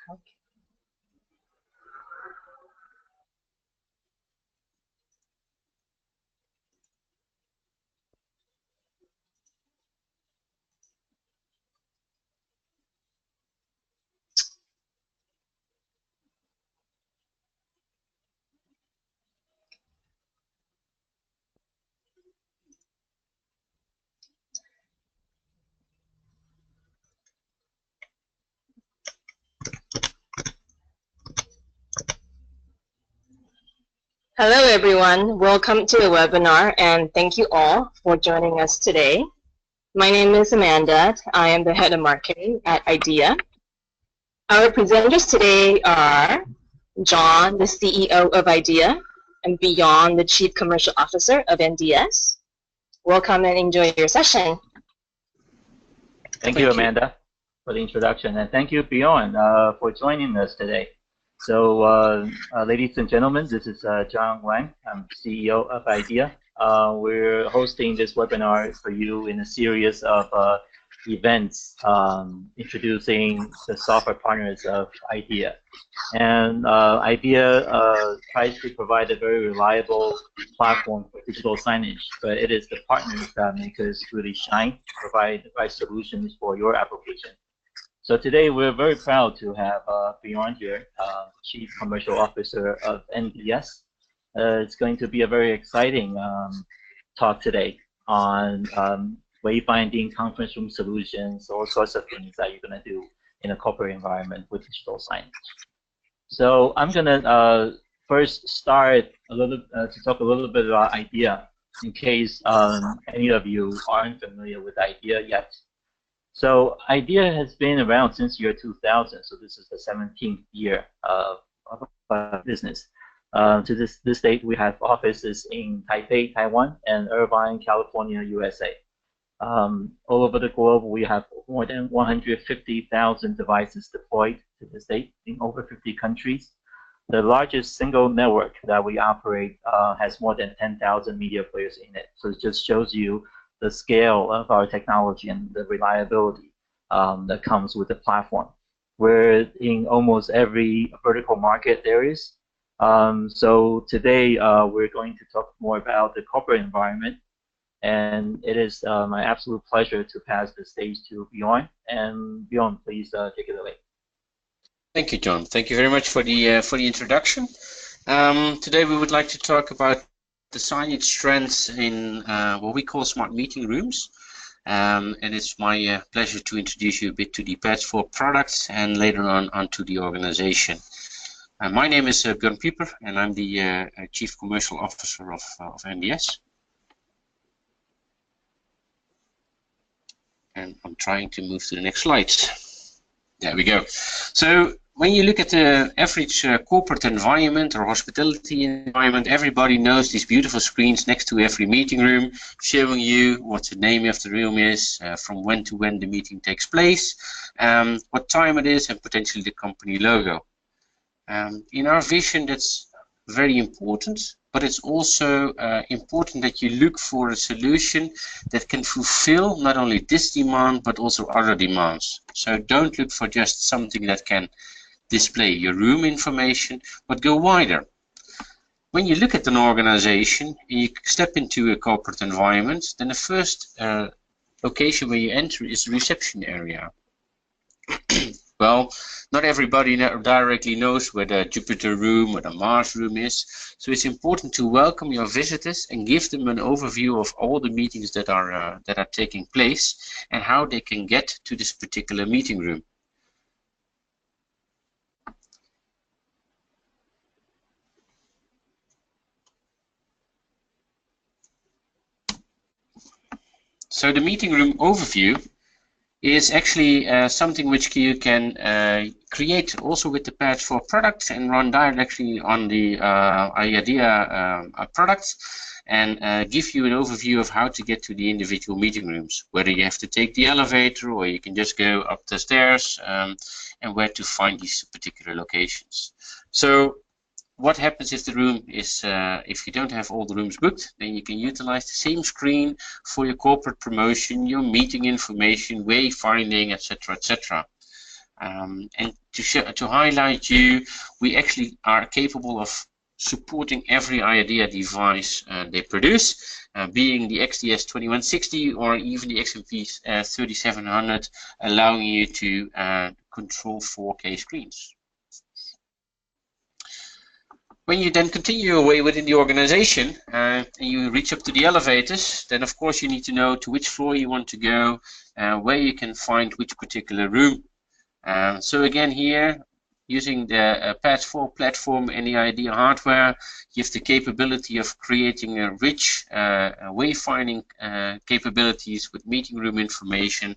Okay. Hello, everyone. Welcome to the webinar, and thank you all for joining us today. My name is Amanda. I am the head of marketing at IAdea. Our presenters today are John, the CEO of IAdea, and Beyond, the Chief Commercial Officer of NDS. Welcome and enjoy your session. Thank you, Amanda, for the introduction, and thank you, Beyond, for joining us today. So, ladies and gentlemen, this is John Wang. I'm CEO of IAdea. We're hosting this webinar for you in a series of events introducing the software partners of IAdea. And IAdea tries to provide a very reliable platform for digital signage, but it is the partners that make us really shine, provide the right solutions for your application. So today we're very proud to have Bjorn here, Chief Commercial Officer of NDS. It's going to be a very exciting talk today on wayfinding, conference room solutions, all sorts of things that you're going to do in a corporate environment with digital signage. So I'm going to first start a little to talk a little bit about IAdea, in case any of you aren't familiar with IAdea yet. So IAdea has been around since year 2000, so this is the 17th year of business. To this date, we have offices in Taipei, Taiwan, and Irvine, California, USA. All over the globe, we have more than 150,000 devices deployed to this date in over 50 countries. The largest single network that we operate has more than 10,000 media players in it. So it just shows you the scale of our technology and the reliability that comes with the platform. We're in almost every vertical market there is. So today we're going to talk more about the corporate environment, and it is my absolute pleasure to pass the stage to Bjorn. And Bjorn, please take it away. Thank you, John. Thank you very much for the introduction. Today we would like to talk about the signage trends in what we call smart meeting rooms. And it's my pleasure to introduce you a bit to the patch for products and later on onto the organization. My name is Bjorn Pieper, and I'm the Chief Commercial Officer of NDS. And I'm trying to move to the next slides. There we go. So when you look at the average corporate environment or hospitality environment, everybody knows these beautiful screens next to every meeting room showing you what the name of the room is, from when to when the meeting takes place, what time it is, and potentially the company logo. In our vision, that's very important, but it's also important that you look for a solution that can fulfill not only this demand, but also other demands. So don't look for just something that can display your room information, but go wider. When you look at an organization and you step into a corporate environment, then the first location where you enter is the reception area. Well, not everybody directly knows where the Jupiter room or the Mars room is, so it's important to welcome your visitors and give them an overview of all the meetings that are taking place and how they can get to this particular meeting room. So the meeting room overview is actually something which you can create also with the patch for products and run directly on the IAdea products, and give you an overview of how to get to the individual meeting rooms, whether you have to take the elevator or you can just go up the stairs, and where to find these particular locations. So what happens if the room is, if you don't have all the rooms booked, then you can utilize the same screen for your corporate promotion, your meeting information, wayfinding, etc., etc. And to highlight you, we actually are capable of supporting every IAdea device they produce, being the XDS 2160 or even the XMP 3700, allowing you to control 4K screens. When you then continue your way within the organization and you reach up to the elevators, then of course you need to know to which floor you want to go, where you can find which particular room. So again here, using the PAD4 platform and the IAdea hardware, you have the capability of creating a rich wayfinding capabilities with meeting room information,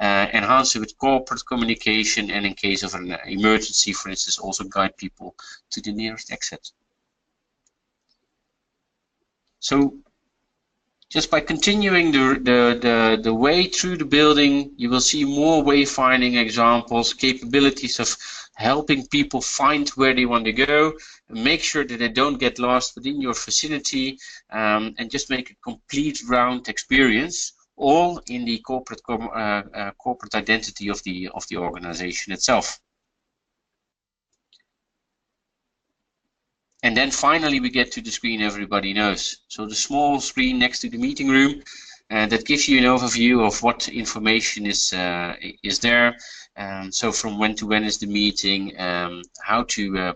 enhance it with corporate communication, and in case of an emergency, for instance, also guide people to the nearest exit. So just by continuing the way through the building, you will see more wayfinding examples, capabilities of helping people find where they want to go, make sure that they don't get lost within your facility, and just make a complete round experience, all in the corporate identity of the organization itself. And then finally we get to the screen everybody knows. So the small screen next to the meeting room, that gives you an overview of what information is there. So from when to when is the meeting, how to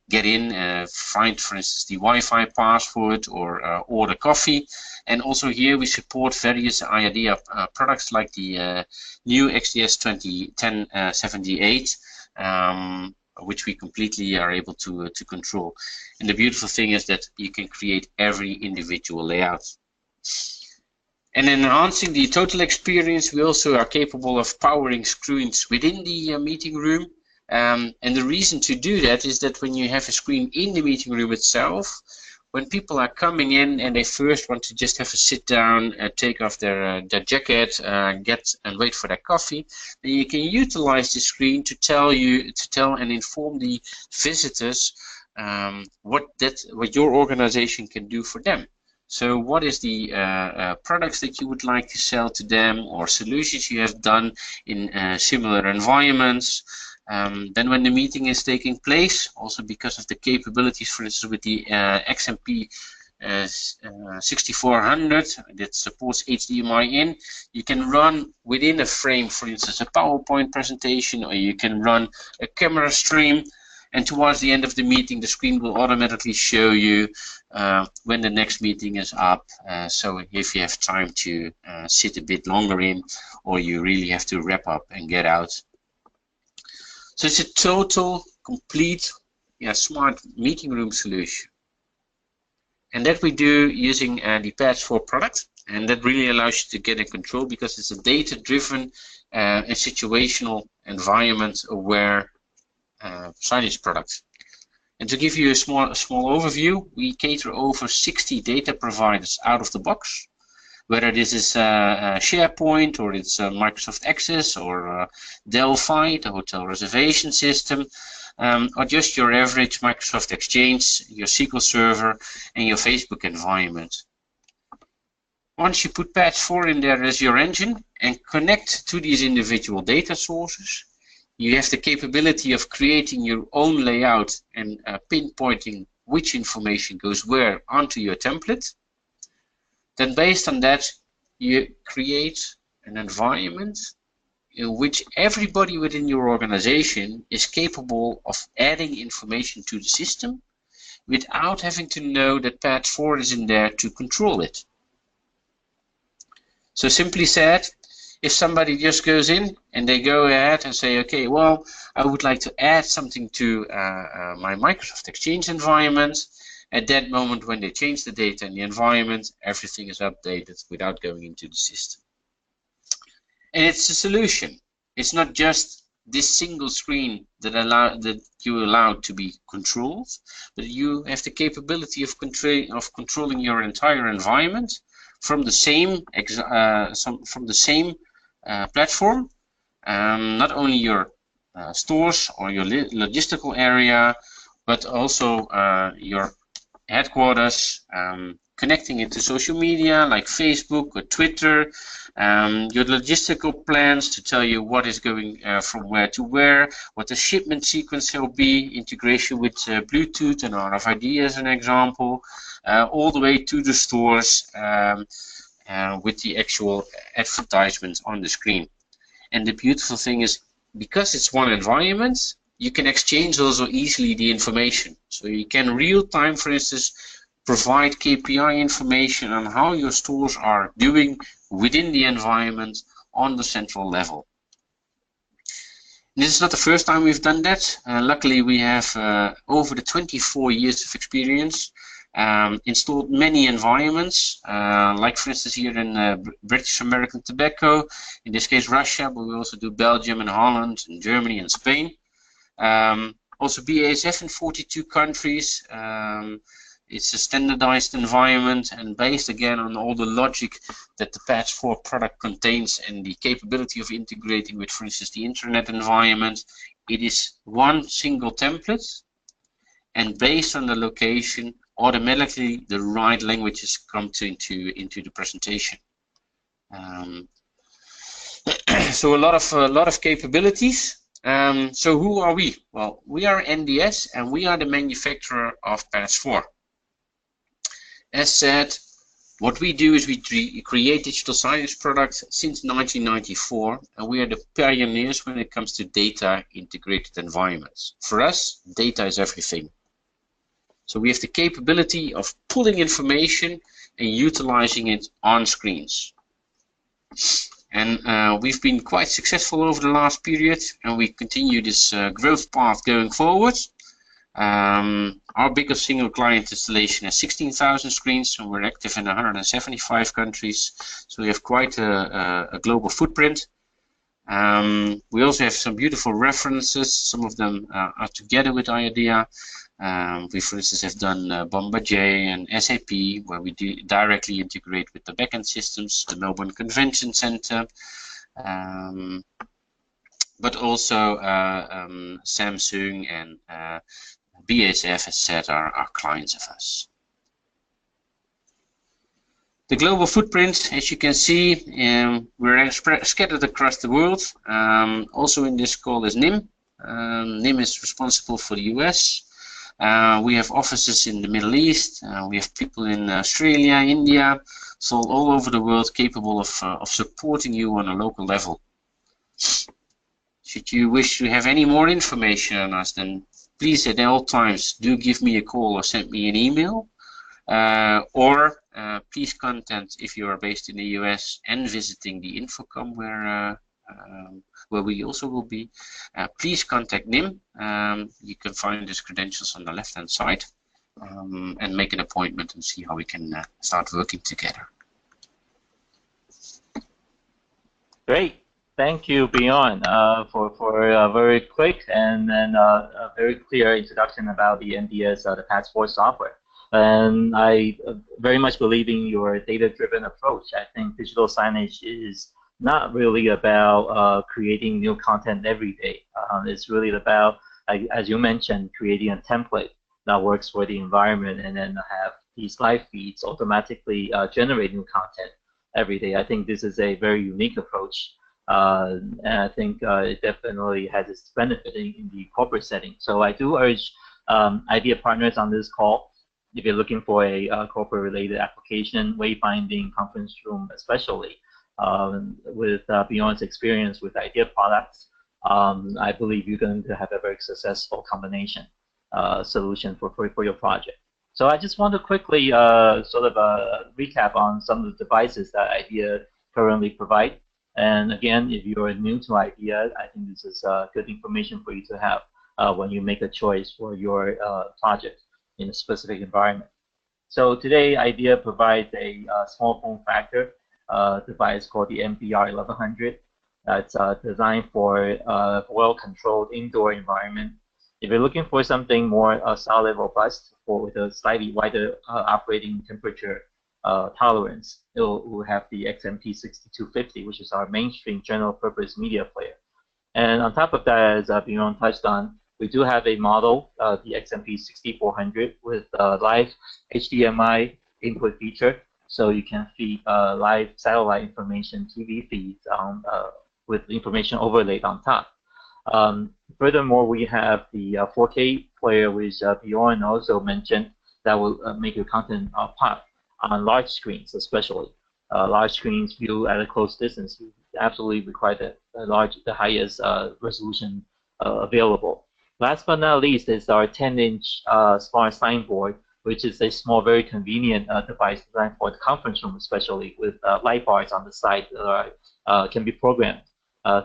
get in, find, for instance, the Wi-Fi password, or order coffee. And also here we support various IAdea products like the new XDS 1078. Which we completely are able to control. And the beautiful thing is that you can create every individual layout. And enhancing the total experience, we also are capable of powering screens within the meeting room. And the reason to do that is that when you have a screen in the meeting room itself, when people are coming in and they first want to just have a sit down, take off their jacket, get and wait for their coffee, then you can utilize the screen to tell and inform the visitors what your organization can do for them. So what is the products that you would like to sell to them, or solutions you have done in similar environments. Then when the meeting is taking place, also because of the capabilities, for instance, with the XMP 6400 that supports HDMI in, you can run within a frame, for instance, a PowerPoint presentation, or you can run a camera stream, and towards the end of the meeting the screen will automatically show you when the next meeting is up, so if you have time to sit a bit longer in, or you really have to wrap up and get out. So it's a total, complete, smart meeting room solution. And that we do using the PAD4 product. And that really allows you to get in control, because it's a data-driven and situational environment-aware signage product. And to give you a small overview, we cater over 60 data providers out of the box. Whether this is SharePoint, or it's Microsoft Access, or Delphi, the hotel reservation system, or just your average Microsoft Exchange, your SQL Server, and your Facebook environment. Once you put PAD4 in there as your engine and connect to these individual data sources, you have the capability of creating your own layout and pinpointing which information goes where onto your template. Then based on that, you create an environment in which everybody within your organization is capable of adding information to the system without having to know that PAD4 is in there to control it. So simply said, if somebody just goes in and they go ahead and say, okay, well, I would like to add something to my Microsoft Exchange environment, at that moment when they change the data in the environment, everything is updated without going into the system. And it's a solution. It's not just this single screen that you allow to be controlled, but you have the capability of controlling your entire environment from the same platform. Not only your stores or your logistical area, but also your headquarters, connecting it to social media like Facebook or Twitter, your logistical plans to tell you what is going from where to where, what the shipment sequence will be, integration with Bluetooth and RFID as an example, all the way to the stores with the actual advertisements on the screen. And the beautiful thing is, because it's one environment, you can exchange also easily the information. So you can real time, for instance, provide KPI information on how your stores are doing within the environment on the central level. This is not the first time we've done that. Luckily, we have over the 24 years of experience installed many environments, like for instance here in British American Tobacco, in this case Russia, but we also do Belgium and Holland and Germany and Spain. Also BASF in 42 countries. It's a standardized environment and based again on all the logic that the Patch 4 product contains and the capability of integrating with, for instance, the internet environment. It is one single template, and based on the location, automatically the right languages come into the presentation. So a lot of capabilities. So who are we? Well, we are NDS and we are the manufacturer of Patch 4. As said, what we do is we create digital signage products since 1994, and we are the pioneers when it comes to data integrated environments. For us, data is everything. So we have the capability of pulling information and utilizing it on screens. And we've been quite successful over the last period, and we continue this growth path going forward. Our biggest single client installation has 16,000 screens, and we're active in 175 countries, so we have quite a global footprint. We also have some beautiful references. Some of them are together with IAdea. We, for instance, have done Bombardier and SAP, where we directly integrate with the backend systems, the Melbourne Convention Center, but also Samsung and BASF, as said, are clients of us. The global footprint, as you can see, we're scattered across the world. Also in this call is Nim. Nim is responsible for the US. We have offices in the Middle East. We have people in Australia, India, so all over the world capable of supporting you on a local level. Should you wish to have any more information on us, then please at all times do give me a call or send me an email. Or please contact, if you are based in the US and visiting the Infocom where we also will be, please contact Nim. You can find his credentials on the left hand side and make an appointment and see how we can start working together. Great. Thank you, Bjorn, for a very quick and then a very clear introduction about the NDS, the Patch 4 software. And I very much believe in your data-driven approach. I think digital signage is not really about creating new content every day. It's really about, as you mentioned, creating a template that works for the environment and then have these live feeds automatically generate new content every day. I think this is a very unique approach. And I think it definitely has its benefit in the corporate setting. So I do urge IDEA partners on this call, if you're looking for a corporate-related application, wayfinding, conference room especially, with Bjorn's experience with IDEA products, I believe you're going to have a very successful combination solution for your project. So I just want to quickly sort of recap on some of the devices that IDEA currently provide. And again, if you're new to IDEA, I think this is good information for you to have when you make a choice for your project in a specific environment. So today, IDEA provides a small form factor device called the MBR 1100. That's designed for a well-controlled indoor environment. If you're looking for something more solid, robust, or with a slightly wider operating temperature tolerance, it will have the XMP 6250, which is our mainstream general purpose media player. And on top of that, as Bjorn touched on, we do have a model, the XMP 6400, with live HDMI input feature, so you can feed live satellite information TV feeds with information overlaid on top. Furthermore, we have the 4K player, which Bjorn also mentioned, that will make your content pop on large screens, especially. Large screens view at a close distance, you absolutely require the highest resolution available. Last but not least is our 10-inch smart signboard, which is a small, very convenient device designed for the conference room, especially with light bars on the side that can be programmed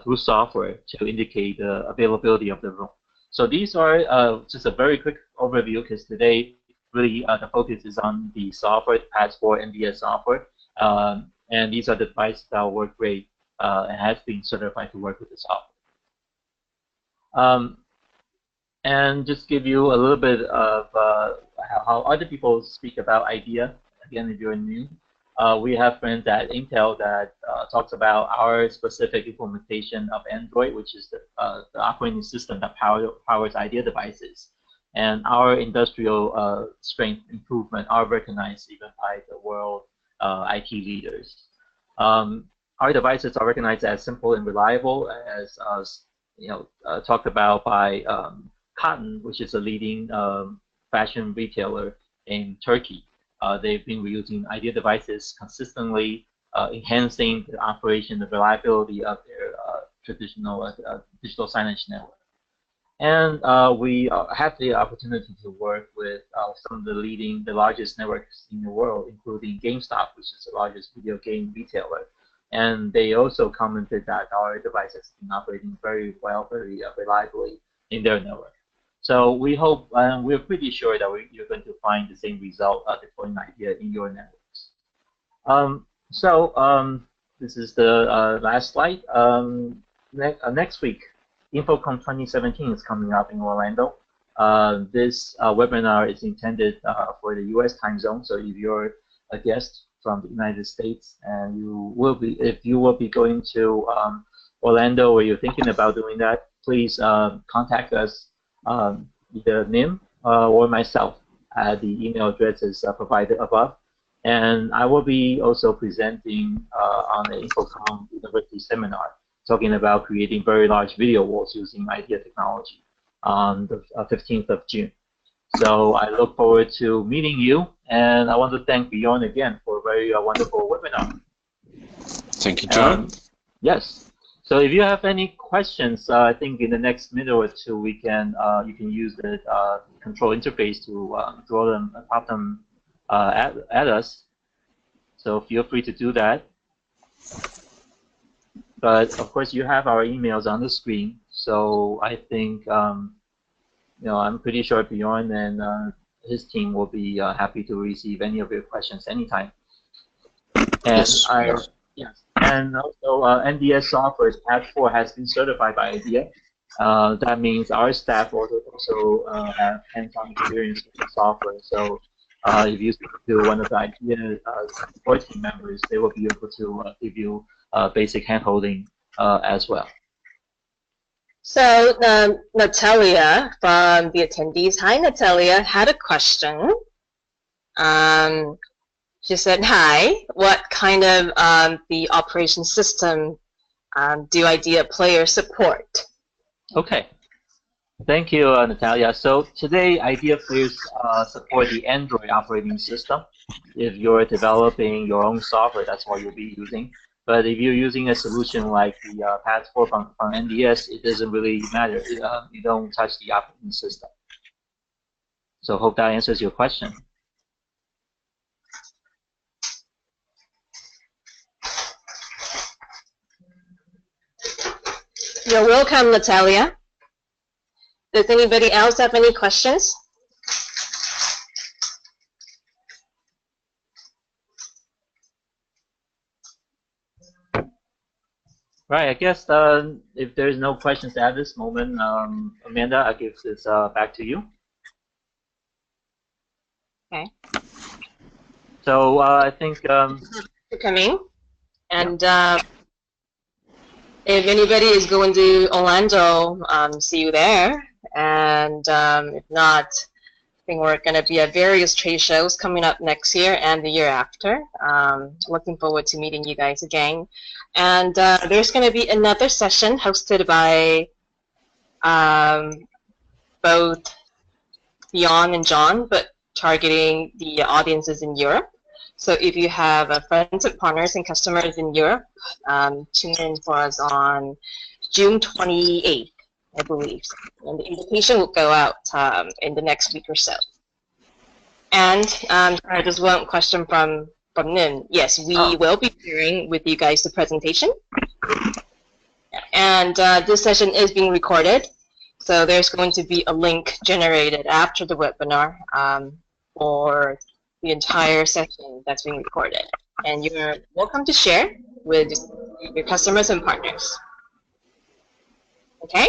through software to indicate the availability of the room. So these are just a very quick overview, because today really the focus is on the software, Passport NDS software, and these are the devices that will work great and has been certified to work with the software. And just give you a little bit of how other people speak about IDEA. Again, if you're new, we have friends at Intel that talks about our specific implementation of Android, which is the operating system that powers IDEA devices. And our industrial strength improvement are recognized even by the world IT leaders. Our devices are recognized as simple and reliable, as talked about by Cotton, which is a leading fashion retailer in Turkey. They've been reusing IDEA devices consistently, enhancing the operation, the reliability of their traditional digital signage network. And we have the opportunity to work with some of the largest networks in the world, including GameStop, which is the largest video game retailer. And they also commented that our devices have been operating very well, very reliably in their network. So we hope, and we're pretty sure that you're going to find the same result deploying IDEA in your networks. This is the last slide. Next week, InfoComm 2017 is coming up in Orlando. This webinar is intended for the U.S. time zone. So if you're a guest from the United States and if you will be going to Orlando, or you're thinking about doing that, please contact us, either Nim or myself. The email address is provided above. And I will be also presenting on the InfoComm University seminar, talking about creating very large video walls using IDEA technology on the 15th of June. So I look forward to meeting you, and I want to thank Bjorn again for a very wonderful webinar. Thank you, John. Yes. So if you have any questions, I think in the next minute or two, you can use the control interface to pop them at us. So feel free to do that. But of course, you have our emails on the screen. So I think I'm pretty sure Bjorn and his team will be happy to receive any of your questions anytime. And yes. And also, NDS software Path4 has been certified by IDEA. That means our staff also have hands-on experience with the software. So if you speak to one of the IDEA support team members, they will be able to give you basic handholding as well. So Natalia from the attendees, hi Natalia, had a question. She said, hi, what kind of the operation system do IDEA Player support? Okay, thank you, Natalia. So today, IDEA Players support the Android operating system. If you're developing your own software, that's what you'll be using. But if you're using a solution like the Path4 from NDS, it doesn't really matter. You don't touch the operating system. So hope that answers your question. You're welcome, Natalia. Does anybody else have any questions? Right, I guess if there's no questions at this moment, Amanda, I'll give this back to you. Okay. So I think... for coming. And if anybody is going to Orlando, see you there. And if not, think we're going to be at various trade shows coming up next year and the year after. Looking forward to meeting you guys again. And there's going to be another session hosted by both Bjorn and John, but targeting the audiences in Europe. So if you have friends and partners and customers in Europe, tune in for us on June 28th, I believe. And the invitation will go out in the next week or so. And there's one question from Nim. Yes, we will be sharing with you guys the presentation. And this session is being recorded. So there's going to be a link generated after the webinar for the entire session that's being recorded. And you're welcome to share with your customers and partners. Okay?